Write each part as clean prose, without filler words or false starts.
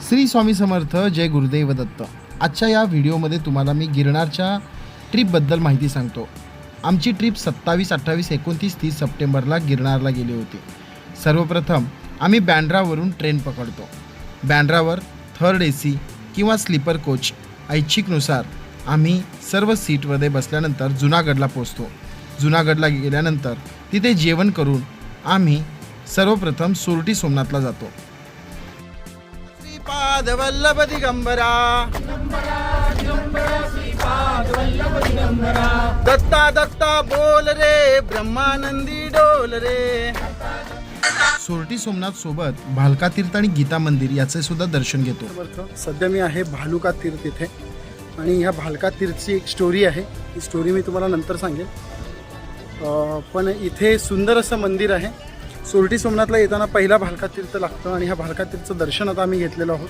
श्री स्वामी समर्थ, जय गुरुदेव दत्त। आजच्या या व्हिडिओमध्ये तुम्हाला मी गिरनारच्या ट्रिपबद्दल माहिती सांगतो। आमची ट्रिप 27, 28, 29, 30 सप्टेंबरला गिरनारला गेली होती। सर्वप्रथम आम्ही बँड्रावरून ट्रेन पकडतो। बँड्रावर थर्ड AC किंवा स्लीपर कोच ऐच्छिकनुसार आम्ही सर्व सीटमध्ये बसल्यानंतर जुनागडला पोहोचतो। जुनागडला गेल्यानंतर तिथे जेवण करून आम्ही सर्वप्रथम सोरटी सोमनाथला जातो। श्रीपाद वल्लभ दिगंबरा, दत्ता दत्ता बोल रे, ब्रह्मानंदी डोल रे। सोरटी सोमनाथ सोबत भालका तीर्थ आणि गीता मंदिर याचे सुद्धा दर्शन घेतो। सध्या मी आहे भालुका तीर्थ इथे आणि ह्या भालका तीर्थची एक स्टोरी आहे। ही स्टोरी मी तुम्हाला नंतर सांगेन। पण इथे सुंदर असं मंदिर आहे। सोरटी सोमनाथला येताना पहिला भालका तीर्थ लागतं आणि ह्या भालका तीर्थचं दर्शन आता आम्ही घेतलेलं आहोत।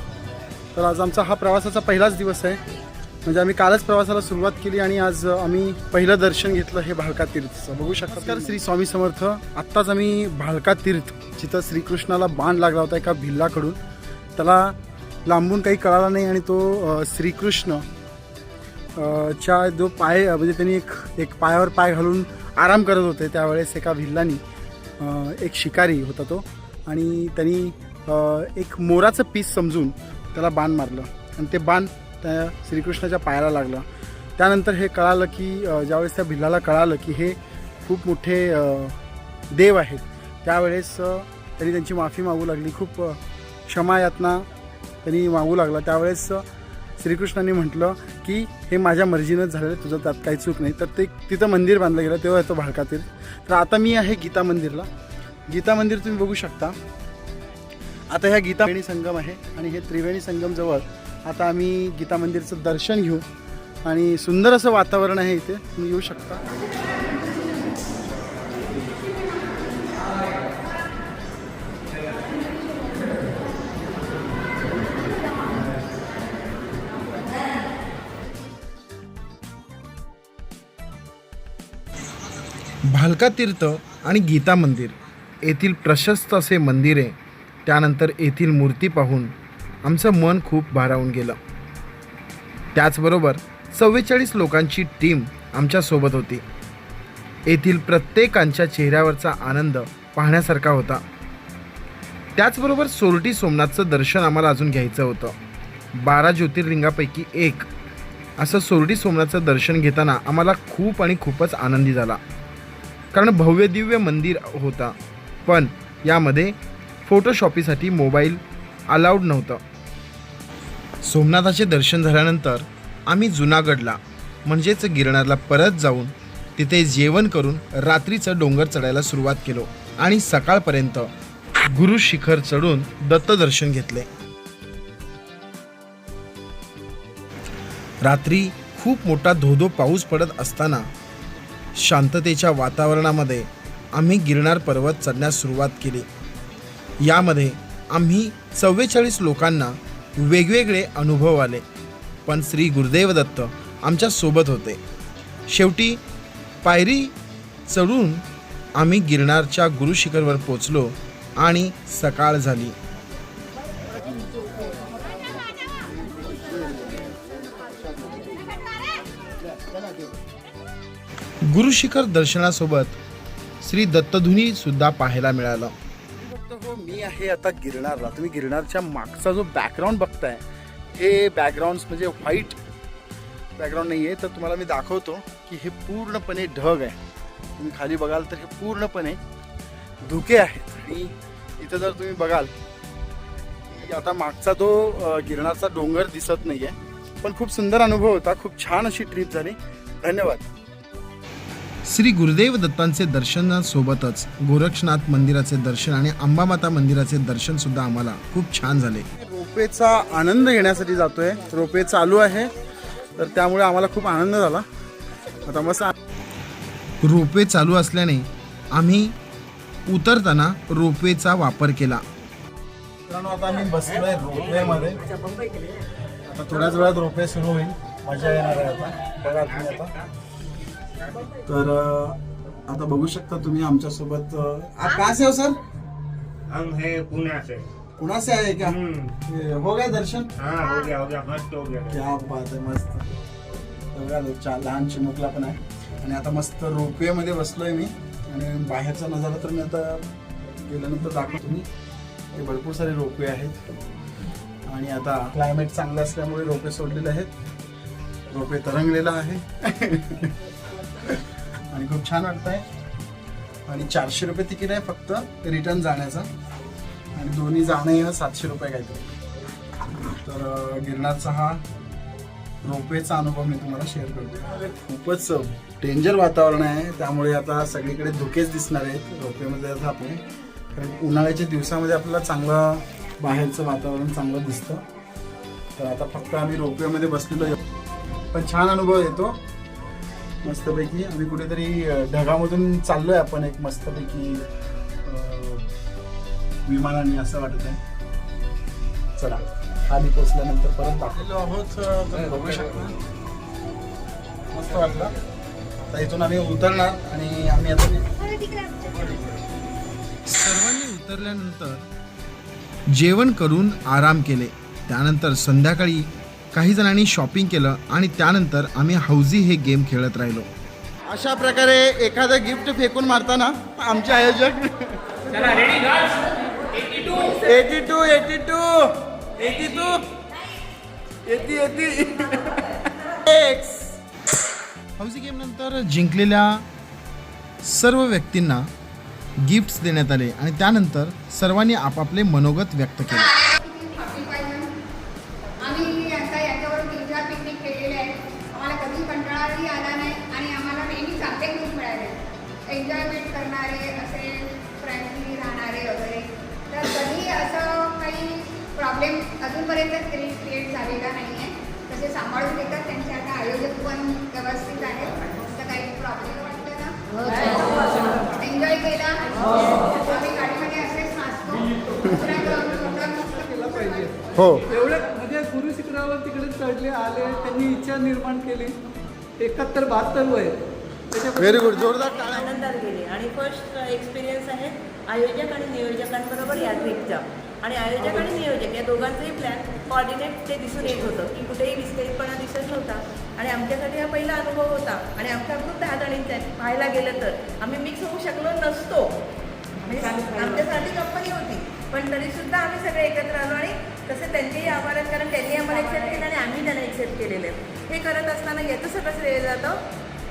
तर आज आमचा हा प्रवासाचा पहिलाच दिवस आहे, म्हणजे आम्ही कालच प्रवासाला सुरुवात केली आणि आज आम्ही पहिलं दर्शन घेतलं हे भालका तीर्थचं। बघू शकता तर श्री स्वामी समर्थ। आत्ताच आम्ही भालका तीर्थ, जिथं श्रीकृष्णाला बाण लागला होता एका भिल्लाकडून, त्याला लांबून काही कळाला नाही आणि तो श्रीकृष्ण च्या जो पाय, म्हणजे त्यांनी एक पायावर पाय घालून आराम करत होते त्यावेळेस एका भिल्लानी, एक शिकारी होता तो, आणि त्यांनी एक मोराचं पीस समजून त्याला बाण मारलं आणि ते बाण त्या श्रीकृष्णाच्या पायाला लागलं। त्यानंतर हे कळालं की ज्यावेळेस त्या भिल्लाला कळालं की हे खूप मोठे देव आहेत, त्यावेळेस त्यांनी त्यांची माफी मागू लागली, खूप क्षमा यातना त्यांनी मागू लागला। त्यावेळेस श्रीकृष्णांनी म्हटलं की हे माझ्या मर्जीनंच झालेलं, तुझं त्यात काही चूक नाही। तर ते तिथं मंदिर बांधलं गेलं, तेव्हा येतो भालका तीर्थ। तर आता मी आहे गीता मंदिरला। गीता मंदिर तुम्ही बघू शकता। आता ह्या गीता त्रिवेणी संगम आहे आणि हे त्रिवेणी संगम जवळ आता आम्ही गीता मंदिरचं दर्शन घेऊ आणि सुंदर असं वातावरण आहे इथे, तुम्ही येऊ शकता। भालका तीर्थ आणि गीता मंदिर येथील प्रशस्त असे मंदिर आहे। त्यानंतर येथील मूर्ती पाहून आमचं मन खूप भारावून गेलं। त्याचबरोबर 44 लोकांची टीम आमच्यासोबत होती। येथील प्रत्येकांच्या चेहऱ्यावरचा आनंद पाहण्यासारखा होता। त्याचबरोबर सोरटी सोमनाथचं दर्शन आम्हाला अजून घ्यायचं होतं। 12 ज्योतिर्लिंगापैकी एक असं सोरटी सोमनाथचं दर्शन घेताना आम्हाला खूपच आनंदी झाला, कारण भव्य दिव्य मंदिर होता, पण यामध्ये फोटोशॉपीसाठी मोबाईल अलाउड नव्हतं। सोमनाथाचे दर्शन झाल्यानंतर आम्ही जुनागडला म्हणजेच गिरनारला परत जाऊन तिथे जेवण करून रात्रीचं डोंगर चढायला सुरुवात केलो आणि सकाळपर्यंत गुरु शिखर चढून दत्त दर्शन घेतले। रात्री खूप मोठा धोधो पाऊस पडत असताना शांततेच्या वातावरणामध्ये आम्ही गिरनार पर्वत चढण्यास सुरुवात केली। यामध्ये आम्ही 44 लोकांना वेगवेगळे अनुभव आले, पण श्री गुरुदेव दत्त आमच्या सोबत होते। शेवटी पायरी चढून आम्ही गिरनारच्या गुरुशिखरवर पोचलो आणि सकाळ झाली। गुरुशिखर दर्शनासोबत श्री दत्तधुनी सुद्धा पाहायला मिळालं। हो, मी आहे आता गिरनारला। तुम्ही गिरनारच्या मागचा जो बॅकग्राऊंड बघताय, हे बॅकग्राऊंड म्हणजे व्हाईट बॅकग्राऊंड नाही आहे, तर तुम्हाला मी दाखवतो की हे पूर्णपणे ढग आहे। तुम्ही खाली बघाल तर हे पूर्णपणे धुके आहेत आणि इथं जर तुम्ही बघाल की आता मागचा तो गिरनारचा डोंगर दिसत नाही आहे। पण खूप सुंदर अनुभव होता, खूप छान अशी ट्रिप झाली। धन्यवाद। श्री गुरुदेव दत्तांचे दर्शनासोबतच गोरक्षनाथ मंदिराचे दर्शन आणि अंबामाता मंदिराचे दर्शन सुद्धा आम्हाला खूप छान झाले। रोपवेचा आनंद घेण्यासाठी जातोय, रोपवे चालू आहे, तर त्यामुळे आम्हाला खूप आनंद झाला। आता मस्त रोपवे चालू असल्याने आम्ही उतरताना रोपवेचा वापर केला। मित्रांनो, आता आम्ही बसलोय रोपवेमध्ये। आता थोड्याच वेळात रोपवे सुरू होईल, मजा येणार आहे। आता बघा तुम्ही आता, तर आता बघू शकता तुम्ही आमच्यासोबत। कहाँ से हो सर? हम है पुणे से। पुणे से आए क्या? ये हो गया दर्शन? हाँ हो गया मस्त हो गया. क्या बात आहे, मस्त. बघा लहान चिमुकला पण आहे आणि आता मस्त रोपवे मध्ये बसलोय मी आणि बाहेरचा नजारा तर मी आता गेल्यानंतर दाखवतो मी. हे भरपूर सारे रोपवे आहेत आणि आता क्लायमेट चांगलं असल्यामुळे रोपवे सोडलेले आहेत. रोपवे तरंगलेला आहे आणि खूप छान वाटतंय. आणि 400 रुपये तिकीट आहे फक्त रिटर्न जाण्याचा आणि दोन्ही जाणं 700 रुपये काहीतरी. तर गिरनारचा हा रोपवेचा अनुभव मी तुम्हाला शेअर करतो. खूपच डेंजर वातावरण आहे त्यामुळे आता सगळीकडे धुकेच दिसणार आहेत रोपवेमध्ये आता आपले. कारण उन्हाळ्याच्या दिवसामध्ये आपल्याला चांगलं बाहेरचं वातावरण चांगलं दिसतं. तर आता फक्त आम्ही रोपवेमध्ये बसलेलो आहे पण छान अनुभव येतो मस्तपैकी. आम्ही कुठेतरी ढगामधून चाललोय आपण एक मस्तपैकी विमानाने असं वाटत आहे. चला खाली पोचल्यानंतर परत दाखवलो आहोत. तुम्ही बघू शकता मस्त वाटलं. आता इथून आम्ही उतरणार आणि आम्ही आता सर्वांनी उतरल्यानंतर जेवण करून आराम केले. त्यानंतर संध्याकाळी काही जणांनी शॉपिंग केलं आणि त्यानंतर आम्ही हौजी हे गेम खेळत राहिलो. अशा प्रकारे एखादं गिफ्ट फेकून मारताना आमचे आयोजक 82 हौजी गेम नंतर जिंकलेल्या सर्व व्यक्तींना गिफ्ट्स देण्यात आले आणि त्यानंतर सर्वांनी आपापले मनोगत व्यक्त केले. आम्ही आता याच्यावर 3-4 पिकनिक केलेले आहेत. आम्हाला कधी कंटाळाही आला नाही आणि आम्हाला नेहमी चांगले ग्रुप मिळाले, एन्जॉयमेंट करणारे असे, फ्रेंडली राहणारे वगैरे. तर कधी असं काही प्रॉब्लेम अजूनपर्यंत क्रिएट झालेला नाही आहे. तसे सांभाळून घेतात त्यांचे आता आयोजक पण व्यवस्थित आहेत. तर काही प्रॉब्लेम वाटतं ना? एन्जॉय केला. आम्ही गाडीमध्ये असेच नाचतो. हो एवढे म्हणजे गुरु शिखरावर तिकडे चढले आले, त्यांनी इच्छा निर्माण केली. 71-72 वय. Very good. जोरदार टाळ्या. आनंदात गेले आणि फर्स्ट एक्सपिरियन्स आहे आयोजक आणि नियोजकांबरोबर या ट्रिपचा. आणि आयोजक आणि नियोजक या दोघांचंही प्लॅन कोऑर्डिनेट ते दिसून येत होतं की कुठेही विस्कळीतपणा दिसत नव्हता. आणि आमच्यासाठी हा पहिला अनुभव होता आणि आमचा ग्रुप 10 जणींचा आहे. पाहायला गेलं तर आम्ही मिक्स होऊ शकलो नसतो. म्हणजे आमच्यासाठी कंपनी होती पण तरीसुद्धा आम्ही सगळे एकत्र आलो आणि तसे त्यांचेही आभार आहेत कारण त्यांनी आम्हाला एक्सेप्ट केलं आणि आम्ही त्यांना एक्सेप्ट केलेलं आहे. हे करत असताना याचं सगळं श्रेय जातं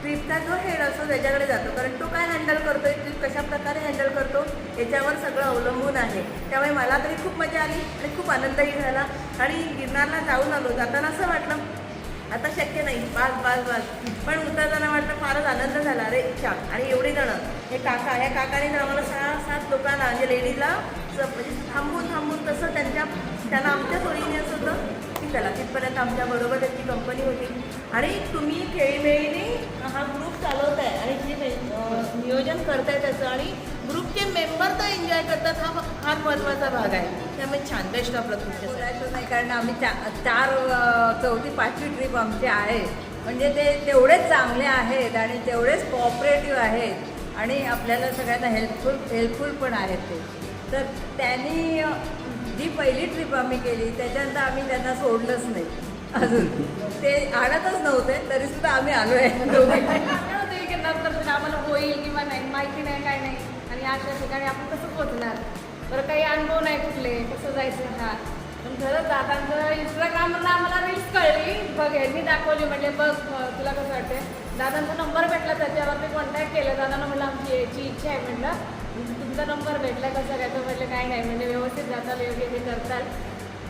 ट्रिपचा जो हेड असतो त्याच्याकडे जातो कारण तो काय हँडल करतोय, ट्रिप कशा प्रकारे हँडल करतो याच्यावर सगळं अवलंबून आहे. त्यामुळे मला तरी खूप मजा आली आणि खूप आनंदही झाला. आणि गिरनारला जाऊन आलो, जाताना असं वाटलं आता शक्य नाही, बास. पण उतरताना वाटलं फारच आनंद झाला. अरे इच्छा आणि एवढी जणं हे काका, ह्या काकाने तर आम्हाला 6-7 लोकांना म्हणजे लेडीजला म्हणजे थांबून तसं त्यांना आमच्या सोयीने असं होतं की चला तिथपर्यंत आमच्याबरोबर त्यांची कंपनी होती. आणि तुम्ही खेळीमेळीने हा ग्रुप चालवत आहे आणि जे नियोजन करताय त्याचं आणि ग्रुपचे मेंबर तर एन्जॉय करतात हा फार महत्त्वाचा भाग आहे. त्यामुळे छान, बेस्ट ऑफ लक तुमच्या. बोलायचं नाही कारण आम्ही 4, 4वी ट्रिप आमची आहे. म्हणजे ते तेवढेच चांगले आहेत आणि तेवढेच कोऑपरेटिव्ह आहेत आणि आपल्याला सगळ्यांना हेल्पफुल पण आहेत ते. तर त्यांनी जी पहिली ट्रिप आम्ही केली त्याच्यानंतर आम्ही त्यांना सोडलंच नाही अजून. ते आणतच नव्हते तरीसुद्धा आम्ही आलो आहे दोघे. होते की नंतर आम्हाला होईल किंवा नाही माहिती नाही काय नाही आणि अशा ठिकाणी आपण कसं पोचणार. बरं काही अनुभव नाही कुठले कसं जायचं. हा पण खरंच दादांचं इंस्टाग्रामला आम्हाला रील्स कळली, बघ यांनी दाखवली. म्हणजे बघ तुला कसं वाटते. दादांचा नंबर भेटला त्याच्यावरती कॉन्टॅक्ट केलं. दादांना म्हटलं आमची याची इच्छा आहे. म्हटलं तुमचा नंबर भेटला कसं काय. तर म्हटलं काय नाही म्हणजे व्यवस्थित जाताल योग्य ते करताल.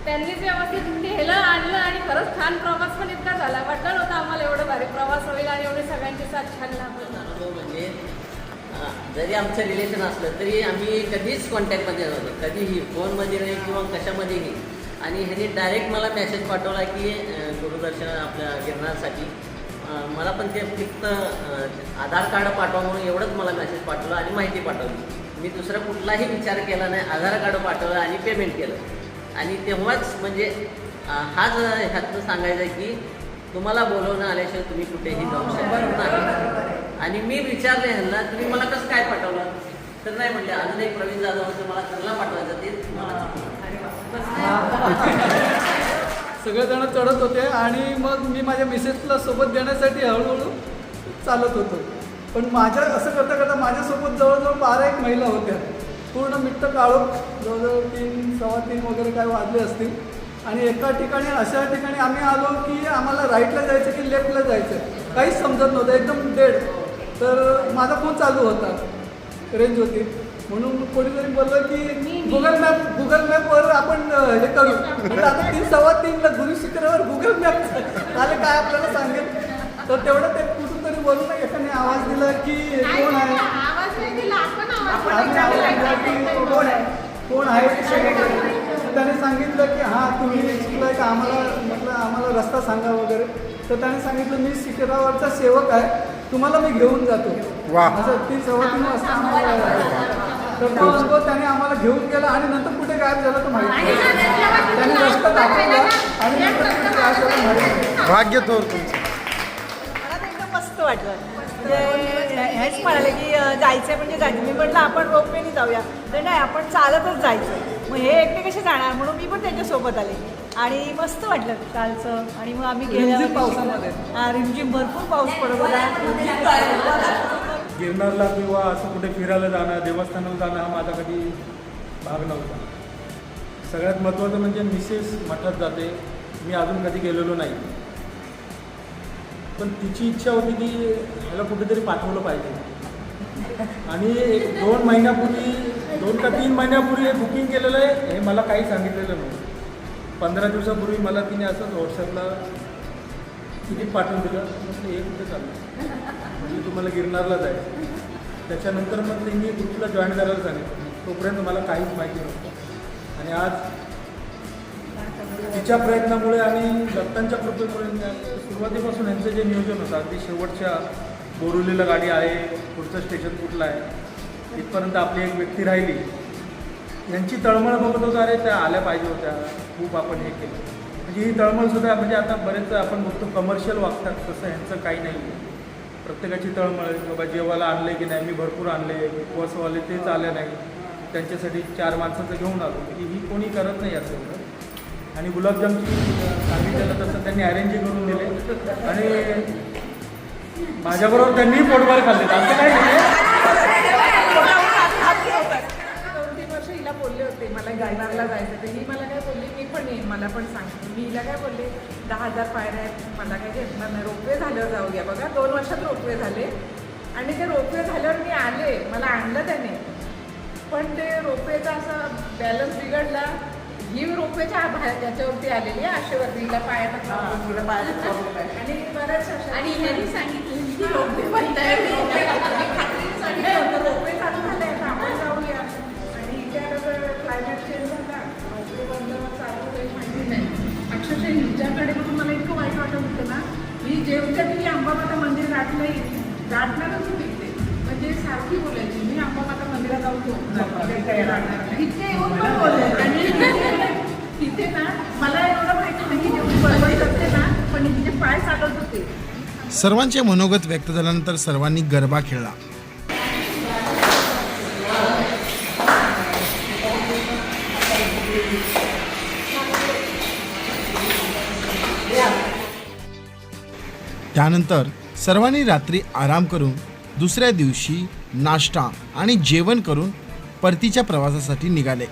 त्यांनीच व्यवस्थित नेलं आणलं आणि खरंच छान प्रवास पण इतका झाला. वाटलं नव्हतं आम्हाला एवढं भारी प्रवास होईल आणि एवढे सगळ्यांची साथ छान लागला. अनुभव म्हणजे जरी आमचं रिलेशन असलं तरी आम्ही कधीच कॉन्टॅक्टमध्ये नव्हतो, कधीही फोनमध्ये नाही किंवा कशामध्येही. आणि ह्याने डायरेक्ट मला मेसेज पाठवला की गुरुदर्शन आपल्या गिरनारसाठी मला पण ते फक्त आधार कार्ड पाठवा म्हणून एवढंच मला मेसेज पाठवला आणि माहिती पाठवली. मी दुसरा कुठलाही विचार केला नाही, आधार कार्ड पाठवलं आणि पेमेंट केलं. आणि तेव्हाच म्हणजे हाच ह्यातनं सांगायचं आहे की तुम्हाला बोलवणं आल्याशिवाय तुम्ही कुठेही जाऊ शकत नाही. आणि मी विचारले ह्यांना तुम्ही मला कसं काय पाठवलं तर नाही म्हणले अजून एक प्रवीण जाधव होतं मला त्यांना पाठवायचं ते तुम्हाला सगळेजण चढत होते आणि मग मी माझ्या मिसेसला सोबत देण्यासाठी हळूहळू चालत होतो. पण माझ्या असं करता करता माझ्यासोबत जवळजवळ 12-1 महिला होत्या. पूर्ण मिट्ट काळोख, जवळजवळ 3-3:15 वगैरे काय वाजले असतील. आणि एका ठिकाणी अशा ठिकाणी आम्ही आलो की आम्हाला राईटला जायचं की लेफ्टला जायचं काहीच समजत नव्हतं, एकदम डेड. तर माझा फोन चालू होता, रेंज होती, म्हणून कोणीतरी बोललं की गुगल मॅपवर आपण हे करू. म्हणजे आता 3-3:15ला गुरु शिखरावर गुगल मॅप आले काय आपल्याला सांगेल. तर तेवढं ते कुठून तरी बोलून एकाने आवाज दिला की कोण आहे, आवाज नाही दिला, आपण आवाज आम्ही आवाज दिला की कोण आहे ते सांगितलं. त्याने सांगितलं की हां तुम्ही शिकलाय का, आम्हाला रस्ता सांगा वगैरे. तर त्याने सांगितलं मी शिखरावरचा सेवक आहे, तुम्हाला मी घेऊन जातो. वाह. असं 3-3:15 वाजता आम्हाला. तर तो अनुभव त्याने आम्हाला घेऊन गेला आणि नंतर कुठे गायब झाला तर माहिती नाही. त्याने रस्ता दाखवला आणि नंतर कुठे गायब झाला माहिती नाही. भाग्य थोर तुमचं. मला तर एकदम मस्त वाटलं. म्हणजे हेच म्हणाले की जायचं म्हणजे जायचं. मी म्हटलं आपण रोपवेने जाऊया, तर नाही आपण चालतच जायचं. मग हे एकटे कसे जाणार, म्हणून मी पण त्यांच्यासोबत आले आणि मस्त वाटलं कालचं. आणि मग आम्ही रिमझिम पावसामध्ये. रिमझिम भरपूर पाऊस पडत होता. गिरनारला किंवा असं कुठे फिरायला जाणं, देवस्थानाला जाणं हा माझा कधी भाग नव्हता. सगळ्यात महत्त्वाचं म्हणजे मिसेस मठात जाते, मी अजून कधी गेलेलो नाही. पण तिची इच्छा होती की ह्याला कुठेतरी पाठवलं पाहिजे. आणि 2 महिन्यापूर्वी 2 का 3 महिन्यापूर्वी हे बुकिंग केलेलं आहे, हे मला काही सांगितलेलं नव्हतं. 15 दिवसापूर्वी मला तिने असंच व्हॉट्सअपला तिकीट पाठवून दिलं. म्हटलं हे कुठे चाललं, म्हणजे तुम्हाला गिरनारला जायचं. त्याच्यानंतर मग त्यांनी ग्रुपला जॉईन करायला सांगितलं. तोपर्यंत मला काहीच माहिती नव्हतं. आणि आज तिच्या प्रयत्नामुळे आणि दत्तांच्या कृपेमुळे सुरुवातीपासून यांचं जे नियोजन होतं, अगदी शेवटच्या बोरिवलीला गाडी आहे, पुढचं स्टेशन कुठलं आहे, इथपर्यंत आपली एक व्यक्ती राहिली. यांची तळमळ बघत होता, अरे त्या आल्या पाहिजे होत्या, खूप आपण हे केलं. म्हणजे ही तळमळसुद्धा, म्हणजे आता बरेच आपण बघतो कमर्शियल वागतात, तसं ह्यांचं काही नाही आहे. प्रत्येकाची तळमळ, बाबा जेवायला आणले की नाही, मी भरपूर आणले, उपवासवाले तेच आले नाही, त्यांच्यासाठी 4 माणसाचं घेऊन आलो, की ही कोणी करत नाही असं. आणि गुलाबजामची सांगितलेलं तसं त्यांनी अरेंजही करून दिले आणि माझ्याबरोबर त्यांनीही पोटभर खाल्ले. असं काही नाही. 2-3 वर्ष हिला बोलले होते मला गिरनारला जायचं, तर ही मला काय बोलली मी पण येईन, मला पण सांगितलं. मी हिला काय बोलले 10,000 पायऱ्या आहेत, मला काय घेतणार नाही, रोपवे झाल्यावर जाऊया. बघा 2 वर्षात रोपवे झाले आणि ते रोपवे झाल्यावर मी आले, मला आणलं त्याने. पण ते रोपवेचा असा बॅलन्स बिघडला. ही रोपवेच्या त्याच्यावरती आलेली आहे, आशेवरती हिला पायात आणि बऱ्याच आणि ह्यांनी सांगितलं रोपवे चालू झाले तर आपण जाऊया. आणि इथे क्लायमेट चेंज झाला, रोपवे बंद चालू होईल माहिती नाही. अक्षरशः हिच्याकडे बघून मला इतकं वाईट वाटत होतं ना. मी जेवच्या की अंबामाता मंदिर गाठणारच होते इथे, म्हणजे सारखी बोलायची मी अंबामाता मंदिरात जाऊन इथे येऊन पण बोलले. आणि तिथे ना मला एवढं माहिती नाही जेवढी बरोबर करते ना, पण तिचे पाय चालत होते. सर्वांचे मनोगत व्यक्त झाल्यानंतर सर्वांनी गरबा खेळला. त्यानंतर सर्वांनी रात्री आराम करून दुसऱ्या दिवशी नाश्ता आणि जेवण करून परतीच्या प्रवासासाठी निघाले.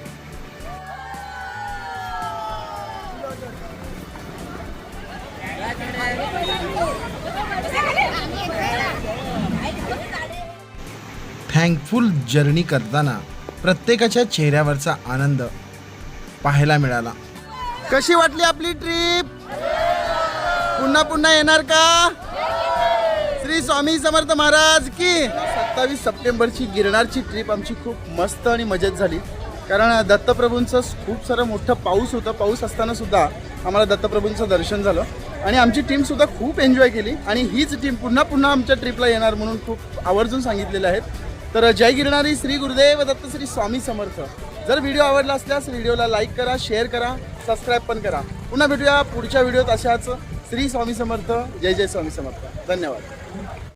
थँकफुल जर्नी करताना प्रत्येकाच्या चेहऱ्यावरचा आनंद पाहायला मिळाला. कशी वाटली आपली ट्रिप? पुन्हा पुन्हा येणार का? श्री स्वामी समर्थ महाराज की. 27 सप्टेंबरची गिरनारची ट्रिप आमची खूप मस्त आणि मजेत झाली. कारण दत्तप्रभूंचं खूप सारं मोठं पाऊस होतं. पाऊस असताना सुद्धा आम्हाला दत्तप्रभूंचं दर्शन झालं आणि आमची टीमसुद्धा खूप एन्जॉय केली. आणि हीच टीम पुन्हा पुन्हा आमच्या ट्रिपला येणार म्हणून खूप आवर्जून सांगितलेलं आहेत. तर जय गिरनारी, श्री गुरुदेव दत्त, श्री स्वामी समर्थ. जर व्हिडिओ आवडला असल्यास व्हिडिओला लाईक करा, शेअर करा, सबस्क्राईब पण करा. पुन्हा भेटूया पुढच्या व्हिडिओत अशाच. श्री स्वामी समर्थ. जय जय स्वामी समर्थ. धन्यवाद.